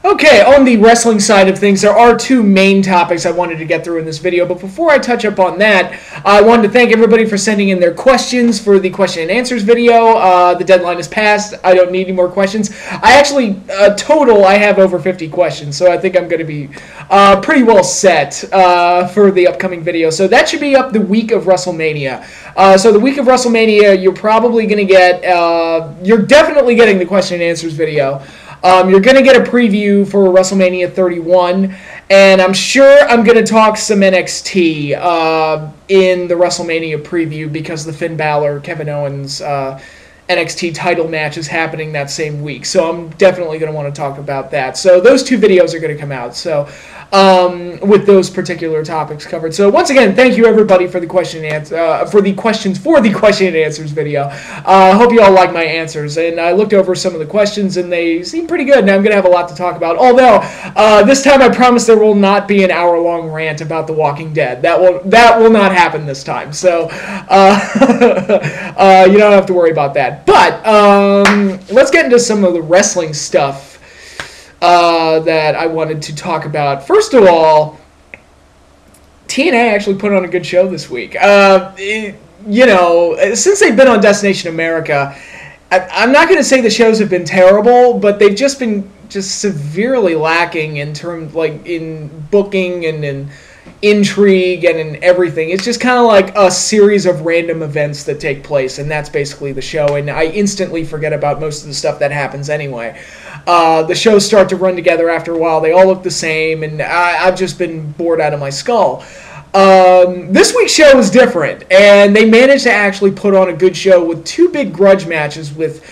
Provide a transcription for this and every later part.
Okay, on the wrestling side of things, there are two main topics I wanted to get through in this video, but before I touch up on that, I wanted to thank everybody for sending in their questions for the question and answers video. The deadline is passed. I don't need any more questions. I actually, total, I have over 50 questions, so I think I'm going to be pretty well set for the upcoming video. So that should be up the week of WrestleMania. So the week of WrestleMania, you're probably going to get, you're definitely getting the question and answers video. You're going to get a preview for WrestleMania 31, and I'm sure I'm going to talk some NXT in the WrestleMania preview because the Finn Balor, Kevin Owens NXT title match is happening that same week. So I'm definitely going to want to talk about that. So those two videos are going to come out. So with those particular topics covered. So once again, thank you everybody for the question and answer, for the question and answers video. I hope you all like my answers, and I looked over some of the questions and they seem pretty good. And I'm going to have a lot to talk about. Although this time I promise there will not be an hour-long rant about The Walking Dead. That will not happen this time. So you don't have to worry about that. But let's get into some of the wrestling stuff that I wanted to talk about. First of all, TNA actually put on a good show this week. You know, since they've been on Destination America, I'm not going to say the shows have been terrible, but they've just been severely lacking in terms, like, in booking and in intrigue and in everything. It's just kind of like a series of random events that take place, and that's basically the show, and I instantly forget about most of the stuff that happens anyway. The shows start to run together after a while. They all look the same, and I've just been bored out of my skull. This week's show was different, and they managed to actually put on a good show with two big grudge matches with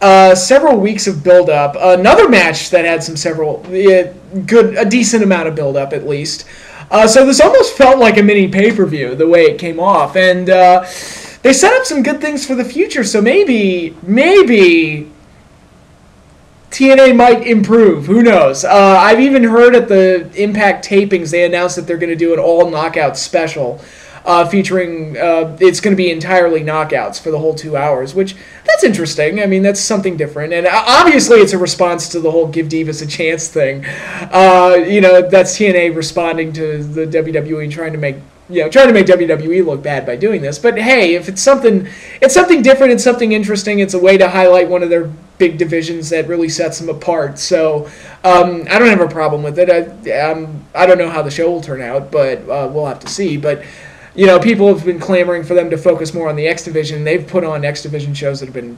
several weeks of build-up. Another match that had a decent amount of build-up at least. So this almost felt like a mini pay-per-view, the way it came off. And they set up some good things for the future, so maybe TNA might improve. Who knows? I've even heard at the Impact tapings, they announced that they're going to do an all-knockout special featuring, it's going to be entirely knockouts for the whole 2 hours, which, that's interesting. I mean, that's something different. And obviously it's a response to the whole Give Divas a Chance thing. You know, that's TNA responding to the WWE trying to make WWE look bad by doing this. But hey, if it's something different, it's something interesting, it's a way to highlight one of their big divisions that really sets them apart. So I don't have a problem with it. I don't know how the show will turn out, but we'll have to see. But you know, people have been clamoring for them to focus more on the X Division. They've put on X Division shows that have been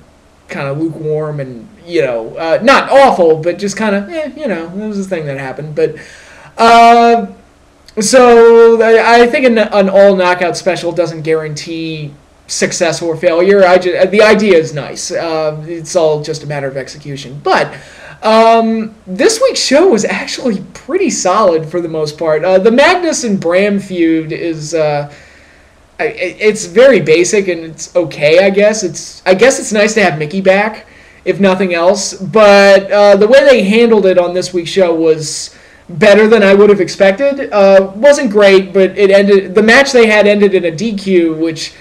kind of lukewarm and, you know, not awful, but just kind of, you know, it was a thing that happened. But so I think an all-knockout special doesn't guarantee success or failure. The idea is nice. It's all just a matter of execution. But this week's show was actually pretty solid for the most part. The Magnus and Bram feud is it's very basic and it's okay, I guess. I guess it's nice to have Mickey back, if nothing else. But the way they handled it on this week's show was better than I would have expected. Wasn't great, but it ended. The match they had ended in a DQ, which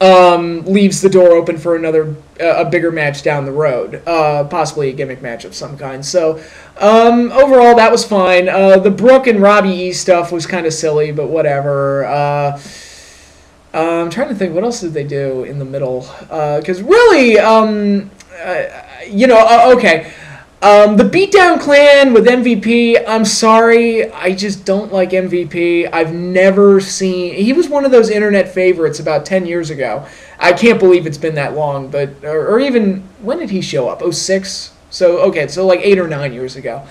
leaves the door open for a bigger match down the road, possibly a gimmick match of some kind. So overall, that was fine. The Brooke and Robbie E stuff was kind of silly, but whatever. I'm trying to think, what else did they do in the middle? Because really, you know, okay. The Beatdown Clan with MVP, I'm sorry, I just don't like MVP. I've never seen... He was one of those internet favorites about 10 years ago. I can't believe it's been that long, but... Or even... When did he show up? 06? So, okay, so like 8 or 9 years ago.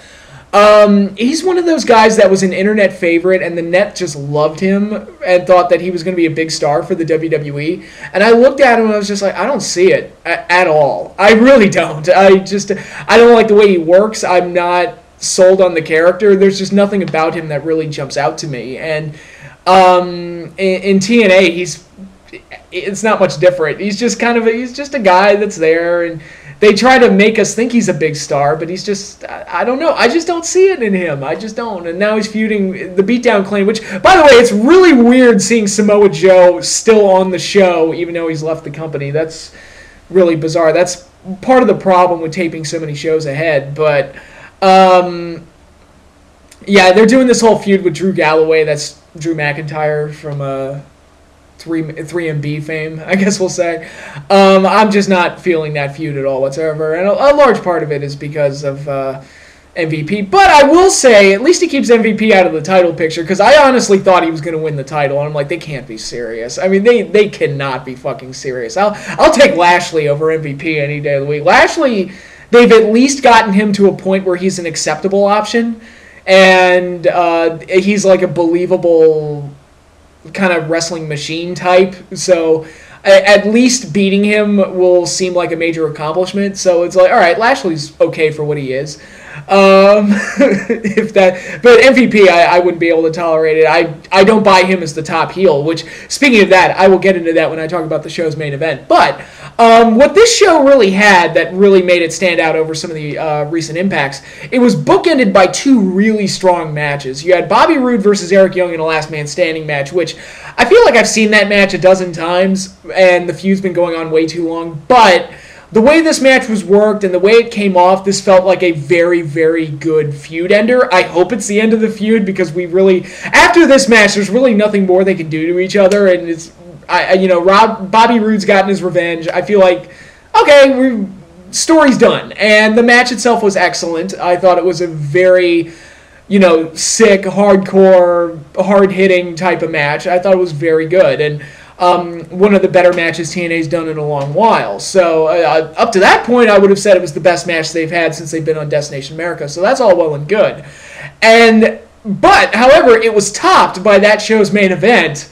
He's one of those guys that was an internet favorite, and the net just loved him and thought that he was going to be a big star for the WWE. And I looked at him and I was just like, I don't see it at all. I really don't. I don't like the way he works. I'm not sold on the character. There's just nothing about him that really jumps out to me. And in TNA, it's not much different. He's just a guy that's there, and they try to make us think he's a big star, but he's just, I don't know. I just don't see it in him. I just don't. And now he's feuding the Beatdown Clan, which, by the way, it's really weird seeing Samoa Joe still on the show, even though he's left the company. That's really bizarre. That's part of the problem with taping so many shows ahead. But Yeah, they're doing this whole feud with Drew Galloway. That's Drew McIntyre from 3MB fame, I guess we'll say. I'm just not feeling that feud at all whatsoever, and a large part of it is because of MVP. But I will say, at least he keeps MVP out of the title picture, because I honestly thought he was going to win the title, and I'm like, they can't be serious. I mean, they cannot be fucking serious. I'll take Lashley over MVP any day of the week. Lashley, they've at least gotten him to a point where he's an acceptable option, and he's like a believable kind of wrestling machine type, so at least beating him will seem like a major accomplishment. So it's like, all right, Lashley's okay for what he is. If that, but MVP, I wouldn't be able to tolerate it. I don't buy him as the top heel, which, speaking of that, I will get into that when I talk about the show's main event. But what this show really had that really made it stand out over some of the recent Impacts, it was bookended by two really strong matches. You had Bobby Roode versus Eric Young in a last man standing match, which I feel like I've seen that match a dozen times, and the feud's been going on way too long, but the way this match was worked and the way it came off, this felt like a very, very good feud ender. I hope it's the end of the feud, because we really, after this match, there's really nothing more they can do to each other, and it's, Bobby Roode's gotten his revenge. I feel like, okay, story's done, and the match itself was excellent. I thought it was a very, sick, hardcore, hard-hitting type of match. I thought it was very good, and one of the better matches TNA's done in a long while. So up to that point, I would have said it was the best match they've had since they've been on Destination America. So that's all well and good. But however, it was topped by that show's main event.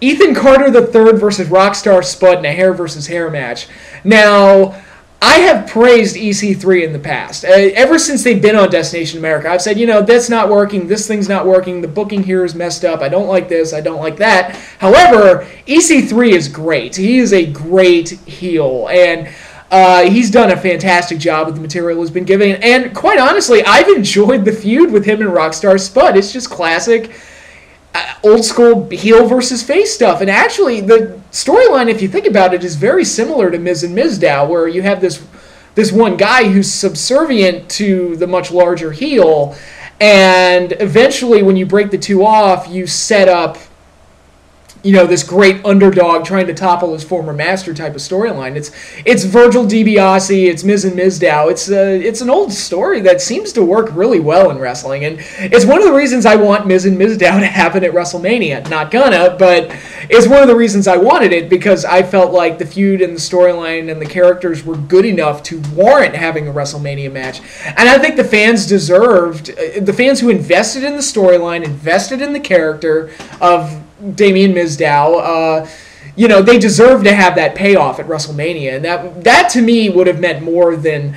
Ethan Carter III versus Rockstar Spud in a hair versus hair match. Now, I have praised EC3 in the past. Ever since they've been on Destination America, I've said, that's not working, this thing's not working, the booking here is messed up, I don't like this, I don't like that. However, EC3 is great. He is a great heel, and he's done a fantastic job with the material he's been given. And quite honestly, I've enjoyed the feud with him and Rockstar Spud. It's just classic old school heel versus face stuff. And actually, the storyline, if you think about it, is very similar to Miz and Mizdow, where you have this one guy who's subservient to the much larger heel, and eventually when you break the two off, you set up this great underdog trying to topple his former master type of storyline. It's Virgil DiBiase, it's Miz and Mizdow. It's an old story that seems to work really well in wrestling, and it's one of the reasons I want Miz and Mizdow to happen at WrestleMania. Not gonna, but it's one of the reasons I wanted it, because I felt like the feud and the storyline and the characters were good enough to warrant having a WrestleMania match. And I think the fans the fans who invested in the storyline, invested in the character of Damien Mizdow, they deserve to have that payoff at WrestleMania, and that to me would have meant more than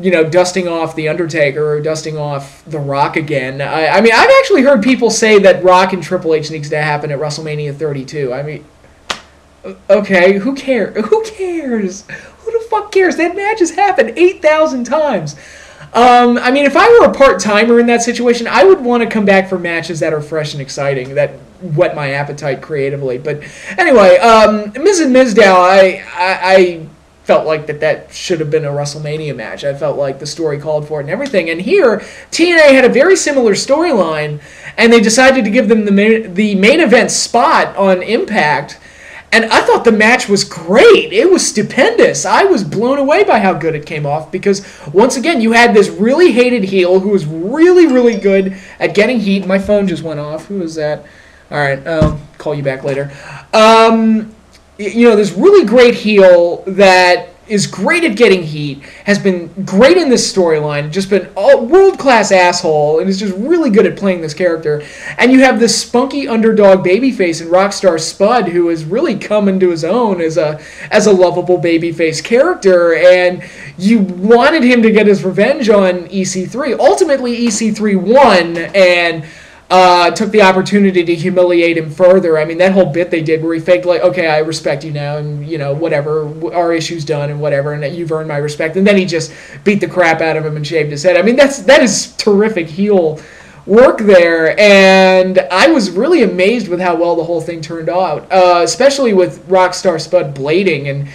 dusting off The Undertaker or dusting off The Rock again. I mean, I've actually heard people say that Rock and Triple H needs to happen at WrestleMania 32. I mean, okay, who cares? Who cares? Who the fuck cares? That match has happened 8,000 times. I mean, if I were a part-timer in that situation, I would want to come back for matches that are fresh and exciting, that whet my appetite creatively. But anyway, Miz and Mizdow, I felt like that should have been a WrestleMania match. I felt like the story called for it and everything. And here, TNA had a very similar storyline, and they decided to give them the main event spot on Impact. And I thought the match was great. It was stupendous. I was blown away by how good it came off, because, once again, you had this really hated heel who was really, really good at getting heat. My phone just went off. Who is that? All right, I'll call you back later. This really great heel that is great at getting heat, has been great in this storyline, just been a world-class asshole, and is just really good at playing this character. And you have this spunky underdog babyface in Rockstar Spud, who has really come into his own as a lovable babyface character, and you wanted him to get his revenge on EC3. Ultimately, EC3 won, and took the opportunity to humiliate him further. I mean, that whole bit they did where he faked, like, okay, I respect you now, and, whatever, our issue's done, and whatever, and that you've earned my respect. And then he just beat the crap out of him and shaved his head. I mean, that is terrific heel work there, and I was really amazed with how well the whole thing turned out, especially with Rockstar Spud blading, and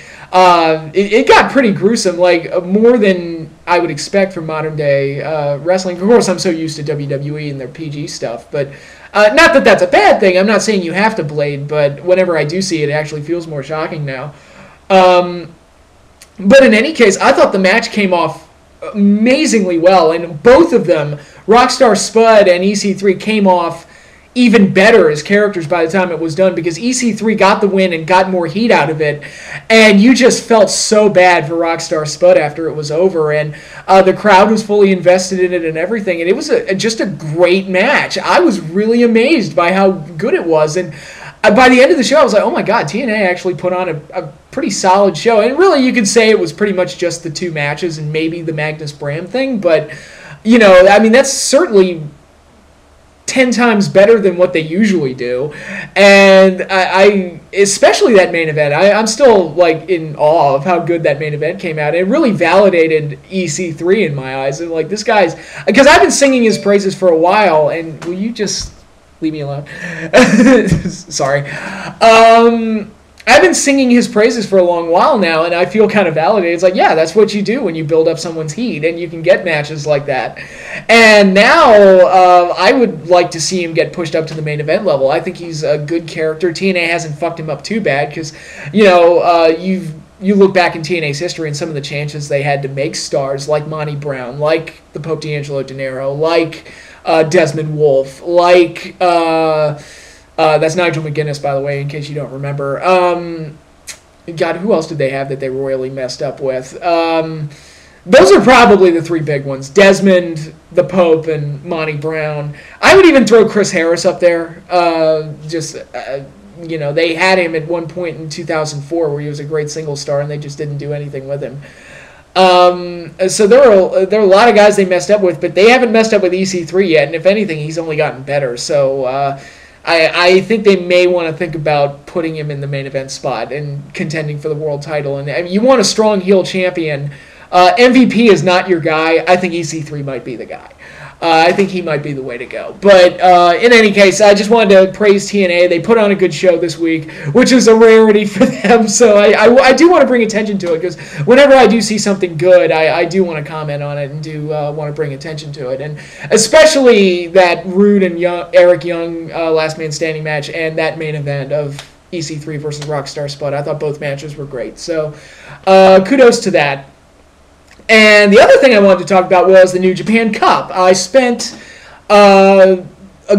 it got pretty gruesome, like, more than I would expect from modern day wrestling. Of course, I'm so used to WWE and their PG stuff, but not that that's a bad thing. I'm not saying you have to blade, but whenever I do see it, it actually feels more shocking now. But in any case, I thought the match came off amazingly well, and both of them, Rockstar Spud and EC3, came off even better as characters by the time it was done, because EC3 got the win and got more heat out of it, and you just felt so bad for Rockstar Spud after it was over, and the crowd was fully invested in it and everything, and it was just a great match. I was really amazed by how good it was, and by the end of the show, I was like, oh my god, TNA actually put on a pretty solid show. And really, you could say it was pretty much just the two matches and maybe the Magnus Bram thing. But, you know, I mean, that's certainly 10 times better than what they usually do. And I especially that main event, I'm still, like, in awe of how good that main event came out. It really validated EC3 in my eyes. And, like, this guy's... Because I've been singing his praises for a while, and will you just... leave me alone. Sorry. I've been singing his praises for a long while now, and I feel kind of validated. It's like, yeah, that's what you do when you build up someone's heat, and you can get matches like that. And now I would like to see him get pushed up to the main event level. I think he's a good character. TNA hasn't fucked him up too bad because, you know, you look back in TNA's history and some of the chances they had to make stars like Monty Brown, like the Pope D'Angelo Dinero, like... Desmond Wolfe, like, that's Nigel McGuinness, by the way, in case you don't remember. God, who else did they have that they royally messed up with? Those are probably the three big ones. Desmond, the Pope, and Monty Brown. I would even throw Chris Harris up there. You know, they had him at one point in 2004 where he was a great single star, and they just didn't do anything with him. So there are a lot of guys they messed up with, but they haven't messed up with EC3 yet, and if anything, he's only gotten better. So I think they may want to think about putting him in the main event spot and contending for the world title. And I mean, you want a strong heel champion. MVP is not your guy. I think EC3 might be the guy. I think he might be the way to go. But in any case, I just wanted to praise TNA. They put on a good show this week, which is a rarity for them. So I do want to bring attention to it, because whenever I do see something good, I do want to comment on it and do want to bring attention to it. And especially that Rude and Eric Young last man standing match and that main event of EC3 versus Rockstar Spud. I thought both matches were great. So kudos to that. And the other thing I wanted to talk about was the New Japan Cup. I spent a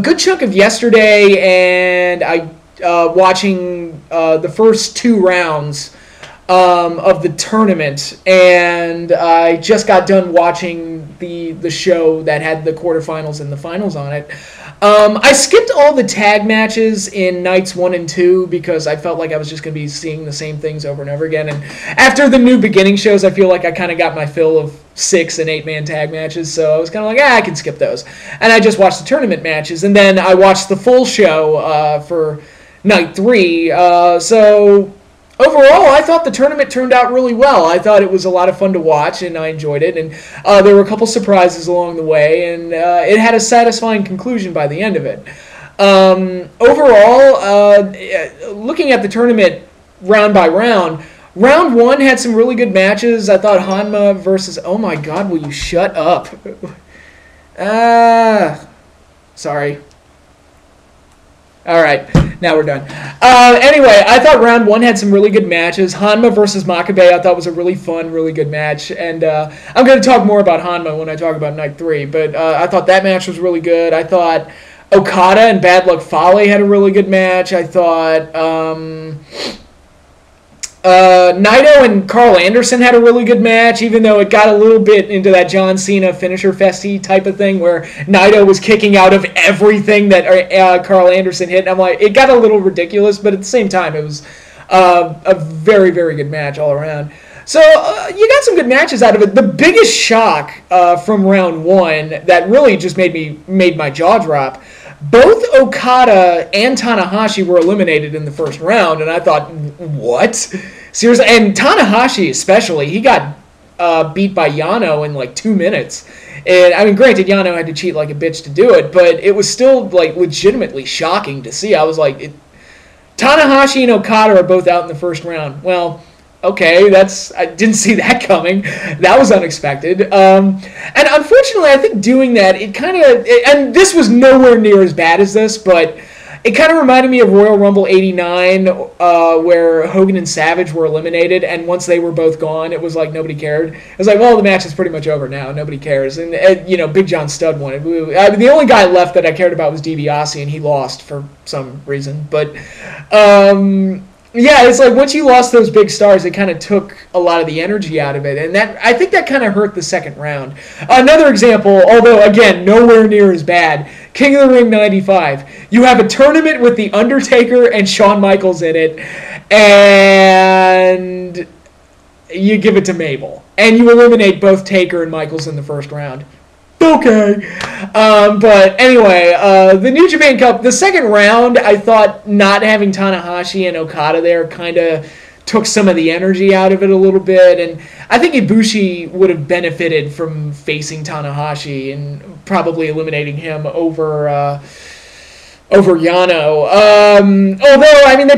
good chunk of yesterday and watching the first two rounds of the tournament, and I just got done watching the show that had the quarterfinals and the finals on it. I skipped all the tag matches in nights 1 and 2 because I felt like I was just going to be seeing the same things over and over again. And after the new beginning shows, I feel like I kind of got my fill of 6- and 8-man tag matches. So I was kind of like, I can skip those. And I just watched the tournament matches. And then I watched the full show for night 3. So overall, I thought the tournament turned out really well. I thought it was a lot of fun to watch, and I enjoyed it. And there were a couple surprises along the way, and it had a satisfying conclusion by the end of it. Overall, looking at the tournament round by round, round 1 had some really good matches. I thought Hanma versus... Oh my god, will you shut up? Sorry. All right, now we're done. Anyway, I thought round 1 had some really good matches. Hanma versus Makabe I thought was a really fun, really good match. And I'm going to talk more about Hanma when I talk about night 3. But I thought that match was really good. I thought Okada and Bad Luck Fale had a really good match. I thought Naito and Carl Anderson had a really good match, even though it got a little bit into that John Cena finisher festy type of thing where Naito was kicking out of everything that Carl Anderson hit. And I'm like, it got a little ridiculous, but at the same time, it was a very, very good match all around. So you got some good matches out of it. The biggest shock from round 1 that really just made my jaw drop. Both Okada and Tanahashi were eliminated in the first round, and I thought, what? Seriously? And Tanahashi especially, he got beat by Yano in like 2 minutes. And I mean, granted, Yano had to cheat like a bitch to do it, but it was still like legitimately shocking to see. I was like, Tanahashi and Okada are both out in the first round. Well, okay, I didn't see that coming. That was unexpected. And unfortunately, I think doing that, it kind of, and this was nowhere near as bad as this, but it kind of reminded me of Royal Rumble 89, where Hogan and Savage were eliminated, and once they were both gone, it was like nobody cared. It was like, well, the match is pretty much over now. Nobody cares. And Big John Studd won it. The only guy left that I cared about was DiBiase, and he lost for some reason. But, yeah, it's like once you lost those big stars, it kind of took a lot of the energy out of it, and I think that kind of hurt the second round. Another example, although again nowhere near as bad, King of the Ring 95. You have a tournament with The Undertaker and Shawn Michaels in it, and you give it to Mabel, and you eliminate both Taker and Michaels in the first round. Okay. But anyway, the New Japan Cup, the second round, I thought not having Tanahashi and Okada there kind of took some of the energy out of it a little bit, and I think Ibushi would have benefited from facing Tanahashi and probably eliminating him over Yano. Although, I mean,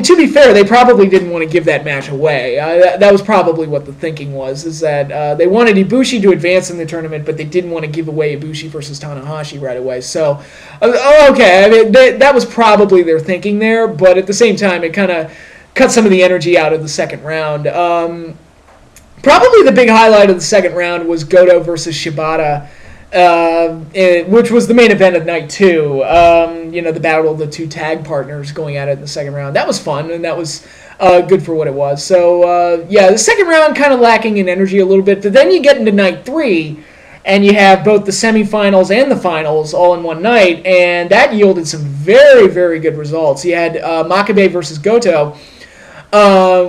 to be fair, they probably didn't want to give that match away. That was probably what the thinking was, is that they wanted Ibushi to advance in the tournament, but they didn't want to give away Ibushi versus Tanahashi right away. So, okay, I mean, that was probably their thinking there, but at the same time, it kind of cut some of the energy out of the second round. Probably the big highlight of the second round was Goto versus Shibata, which was the main event of night 2. The battle of the two tag partners going at it in the second round. That was fun, and that was good for what it was. So, yeah, the second round kind of lacking in energy a little bit. But then you get into night 3, and you have both the semifinals and the finals all in one night, and that yielded some very, very good results. You had Makabe versus Goto,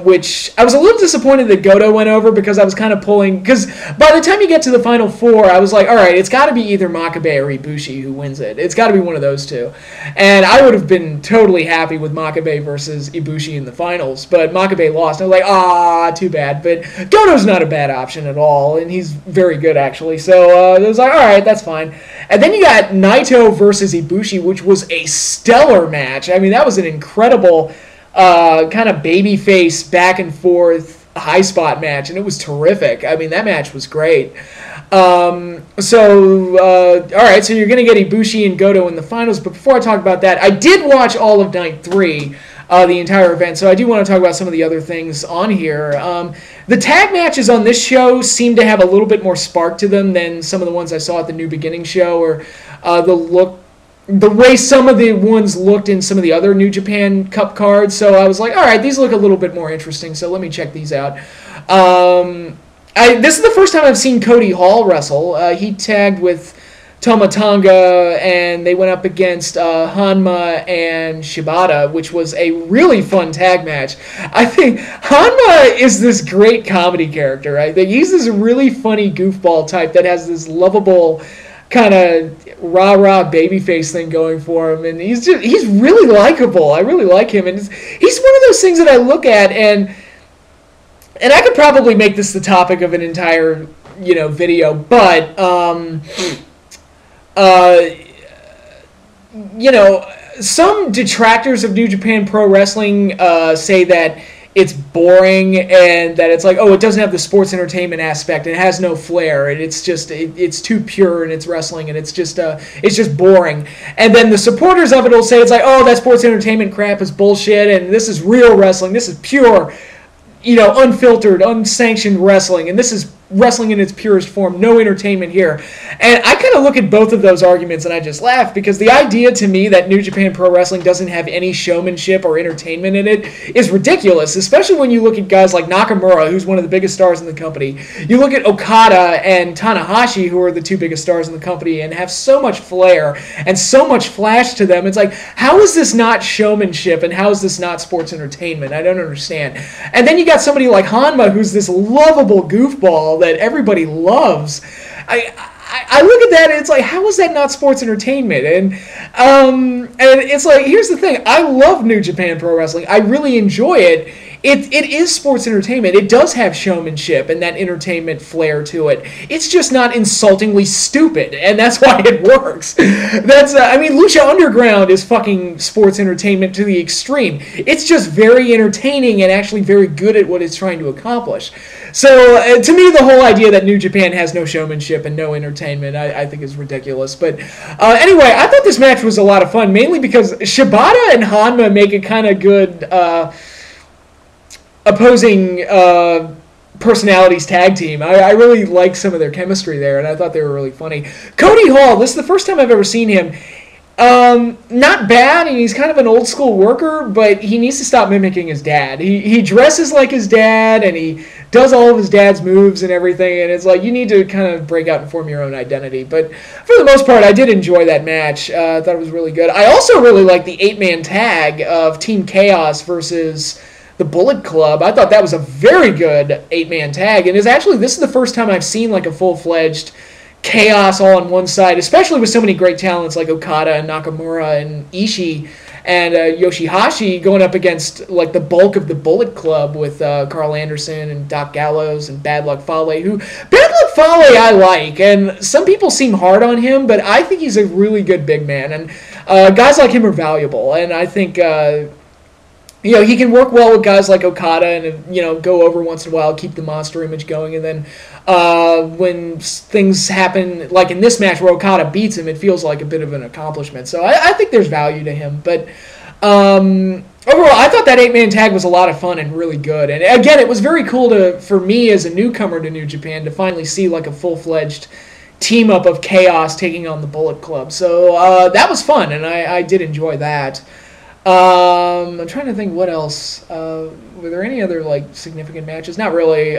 which I was a little disappointed that Goto went over, because I was kind of pulling, because by the time you get to the final 4, I was like, all right, it's got to be either Makabe or Ibushi who wins it. It's got to be one of those two. And I would have been totally happy with Makabe versus Ibushi in the finals, but Makabe lost. I was like, too bad. But Goto's not a bad option at all, and he's very good, actually. So it was like, all right, that's fine. And then you got Naito versus Ibushi, which was a stellar match. I mean, that was an incredible kind of babyface back and forth high spot match, and it was terrific. I mean, that match was great. All right, so you're going to get Ibushi and Goto in the finals, but before I talk about that, I did watch all of night 3, the entire event, so I do want to talk about some of the other things on here. The tag matches on this show seem to have a little bit more spark to them than some of the ones I saw at the New Beginning show, or the way some of the ones looked in some of the other New Japan Cup cards. So I was like, all right, these look a little bit more interesting, so let me check these out. This is the first time I've seen Cody Hall wrestle. He tagged with Tama Tonga, and they went up against Hanma and Shibata, which was a really fun tag match. I think Hanma is this great comedy character. I think he's this really funny goofball type that has this lovable kind of rah-rah babyface thing going for him, and he's really likable. I really like him, and he's one of those things that I look at, and I could probably make this the topic of an entire video, but some detractors of New Japan Pro Wrestling say that it's boring, and that it's like, it doesn't have the sports entertainment aspect, it has no flair, and it's too pure in its wrestling, and it's just boring. And then the supporters of it will say it's like, that sports entertainment crap is bullshit, and this is real wrestling, this is pure, unfiltered, unsanctioned wrestling, and this is wrestling in its purest form, no entertainment here. And I kind of look at both of those arguments and I just laugh, because the idea to me that New Japan Pro Wrestling doesn't have any showmanship or entertainment in it is ridiculous, especially when you look at guys like Nakamura, who's one of the biggest stars in the company. You look at Okada and Tanahashi, who are the two biggest stars in the company and have so much flair and so much flash to them. It's like, how is this not showmanship, and how is this not sports entertainment? I don't understand. And then you got somebody like Hanma, who's this lovable goofball that everybody loves. I look at that and it's like, how is that not sports entertainment? And it's like, here's the thing. I love New Japan Pro Wrestling. I really enjoy it. it is sports entertainment. It does have showmanship and that entertainment flair to it. It's just not insultingly stupid, and that's why it works. That's I mean, Lucha Underground is fucking sports entertainment to the extreme. It's just very entertaining and actually very good at what it's trying to accomplish. So to me, the whole idea that New Japan has no showmanship and no entertainment, I think is ridiculous. But anyway, I thought this match was a lot of fun, mainly because Shibata and Hanma make a kind of good opposing personalities tag team. I really like some of their chemistry there, and I thought they were really funny. Cody Hall, this is the first time I've ever seen him. Not bad, and he's kind of an old school worker, but he needs to stop mimicking his dad. He dresses like his dad, and he does all of his dad's moves and everything, and it's like, you need to kind of break out and form your own identity. But for the most part, I did enjoy that match. I thought it was really good. I also really liked the 8-man tag of Team Chaos versus the Bullet Club. I thought that was a very good 8-man tag, and this is the first time I've seen like a full-fledged Chaos all on one side, especially with so many great talents like Okada and Nakamura and Ishii and Yoshihashi going up against like the bulk of the Bullet Club with Carl Anderson and Doc Gallows and Bad Luck Fale. Bad Luck Fale I like, and some people seem hard on him, but I think he's a really good big man, and guys like him are valuable, and I think he can work well with guys like Okada and, go over once in a while, keep the monster image going, and then when things happen, like in this match where Okada beats him, it feels like a bit of an accomplishment. So I think there's value to him. But overall, I thought that 8-man tag was a lot of fun and really good. And again, it was very cool for me as a newcomer to New Japan to finally see like a full-fledged team-up of Chaos taking on the Bullet Club. So that was fun, and I did enjoy that. I'm trying to think what else. Were there any other like significant matches? Not really.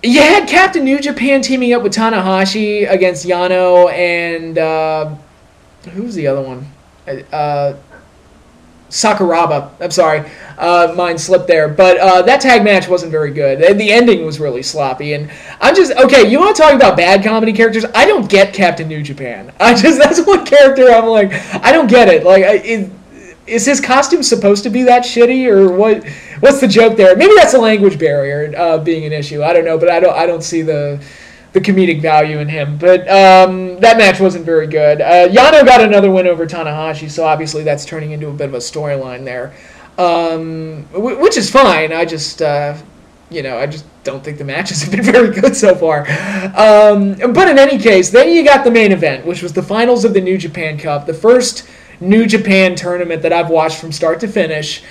You had Captain New Japan teaming up with Tanahashi against Yano and who's the other one? Sakuraba. I'm sorry, mine slipped there. But that tag match wasn't very good. The ending was really sloppy. And I'm just okay. You want to talk about bad comedy characters? I don't get Captain New Japan. That's one character I'm like, I don't get it. Like, is his costume supposed to be that shitty or what? What's the joke there? Maybe that's a language barrier being an issue. I don't know, but I don't see the comedic value in him. But that match wasn't very good. Yano got another win over Tanahashi, so obviously that's turning into a bit of a storyline there, which is fine. I just don't think the matches have been very good so far. But in any case, then you got the main event, which was the finals of the New Japan Cup, the first New Japan tournament that I've watched from start to finish.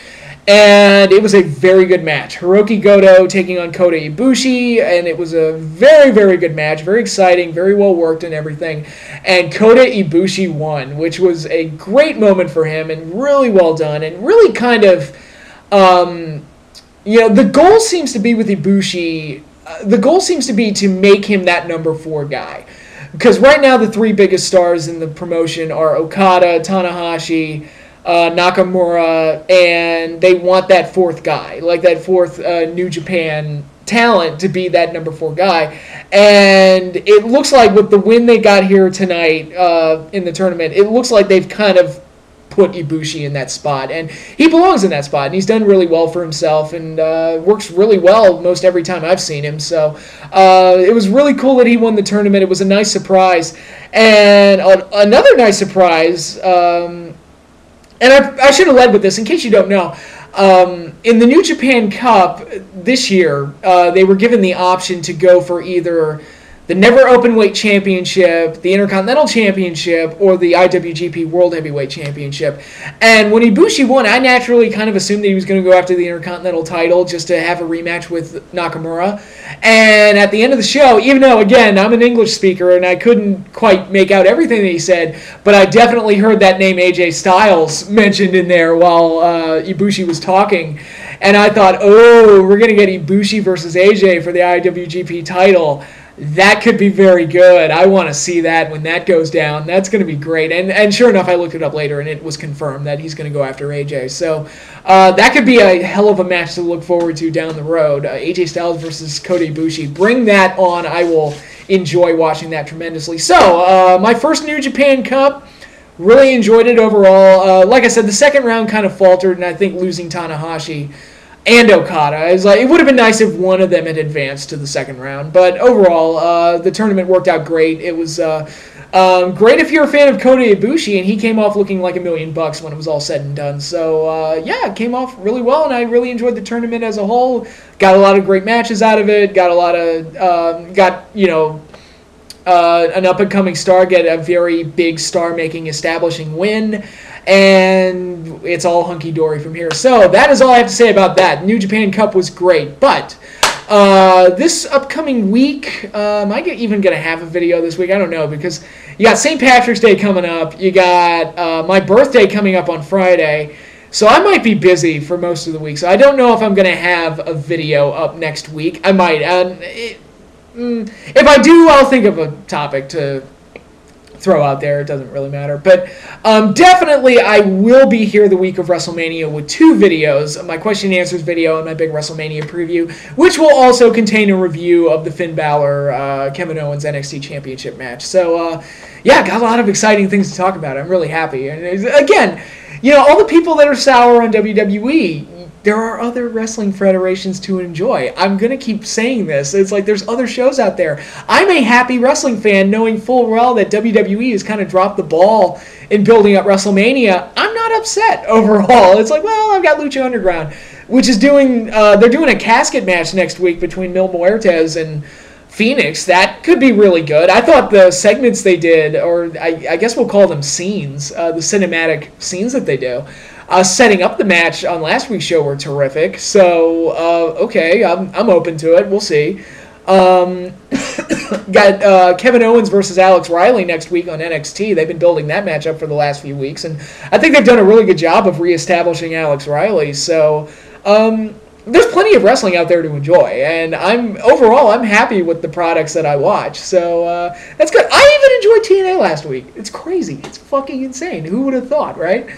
And it was a very good match. Hiroki Goto taking on Kota Ibushi, and it was a very, very good match. Very exciting, very well worked and everything. And Kota Ibushi won, which was a great moment for him and really well done. And really kind of, the goal seems to be with Ibushi, the goal seems to be to make him that number 4 guy. Because right now the 3 biggest stars in the promotion are Okada, Tanahashi, Nakamura, and they want that 4th guy, like that 4th New Japan talent to be that number 4 guy. And it looks like with the win they got here tonight in the tournament, it looks like they've kind of put Ibushi in that spot, and he belongs in that spot, and he's done really well for himself and works really well most every time I've seen him. So it was really cool that he won the tournament. It was a nice surprise. And another nice surprise, and I should have led with this in case you don't know, in the New Japan Cup this year, they were given the option to go for either the Never Openweight Championship, the Intercontinental Championship, or the IWGP World Heavyweight Championship. And when Ibushi won, I naturally kind of assumed that he was going to go after the Intercontinental title just to have a rematch with Nakamura. And at the end of the show, even though, again, I'm an English speaker and I couldn't quite make out everything that he said, but I definitely heard that name AJ Styles mentioned in there while Ibushi was talking. And I thought, oh, we're going to get Ibushi versus AJ for the IWGP title. That could be very good. I want to see that when that goes down. That's going to be great. And sure enough, I looked it up later, and it was confirmed that he's going to go after AJ. So that could be a hell of a match to look forward to down the road. AJ Styles versus Kota Ibushi. Bring that on. I will enjoy watching that tremendously. So my first New Japan Cup, really enjoyed it overall. Like I said, the second round kind of faltered, and I think losing Tanahashi and Okada. It's like, it would have been nice if one of them had advanced to the second round. But overall, the tournament worked out great. It was great if you're a fan of Kota Ibushi, and he came off looking like $1 million when it was all said and done. So, yeah, it came off really well, and I really enjoyed the tournament as a whole. Got a lot of great matches out of it. Got a lot of, an up-and-coming star get a very big star-making, establishing win, and it's all hunky-dory from here. So that is all I have to say about that. New Japan Cup was great, but this upcoming week, am I even going to have a video this week? I don't know, because you got St. Patrick's Day coming up. You got my birthday coming up on Friday. So I might be busy for most of the week. So I don't know if I'm going to have a video up next week. I might. If I do, I'll think of a topic to throw out there. It doesn't really matter. But definitely I will be here the week of WrestleMania with 2 videos, my question and answers video and my big WrestleMania preview, which will also contain a review of the Finn Balor, Kevin Owens NXT Championship match. So, yeah, got a lot of exciting things to talk about. I'm really happy. And again, all the people that are sour on WWE, there are other wrestling federations to enjoy. I'm going to keep saying this. It's like there's other shows out there. I'm a happy wrestling fan knowing full well that WWE has kind of dropped the ball in building up WrestleMania. I'm not upset overall. It's like, well, I've got Lucha Underground, which is they're doing a casket match next week between Mil Muertes and Phoenix. That could be really good. I thought the segments they did, or I guess we'll call them scenes, the cinematic scenes that they do, setting up the match on last week's show were terrific. So, okay, I'm open to it. We'll see. Got Kevin Owens versus Alex Riley next week on NXT. They've been building that match up for the last few weeks, and I think they've done a really good job of reestablishing Alex Riley. So, there's plenty of wrestling out there to enjoy, and overall I'm happy with the products that I watch. So that's good. I even enjoyed TNA last week. It's crazy. It's fucking insane. Who would have thought, right?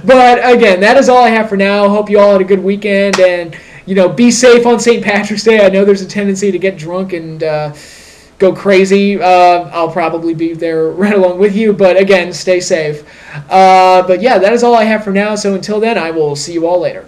But again, that is all I have for now. Hope you all had a good weekend, and be safe on St. Patrick's Day. I know there's a tendency to get drunk and go crazy. I'll probably be there right along with you, but again, stay safe. But yeah, that is all I have for now. So until then, I will see you all later.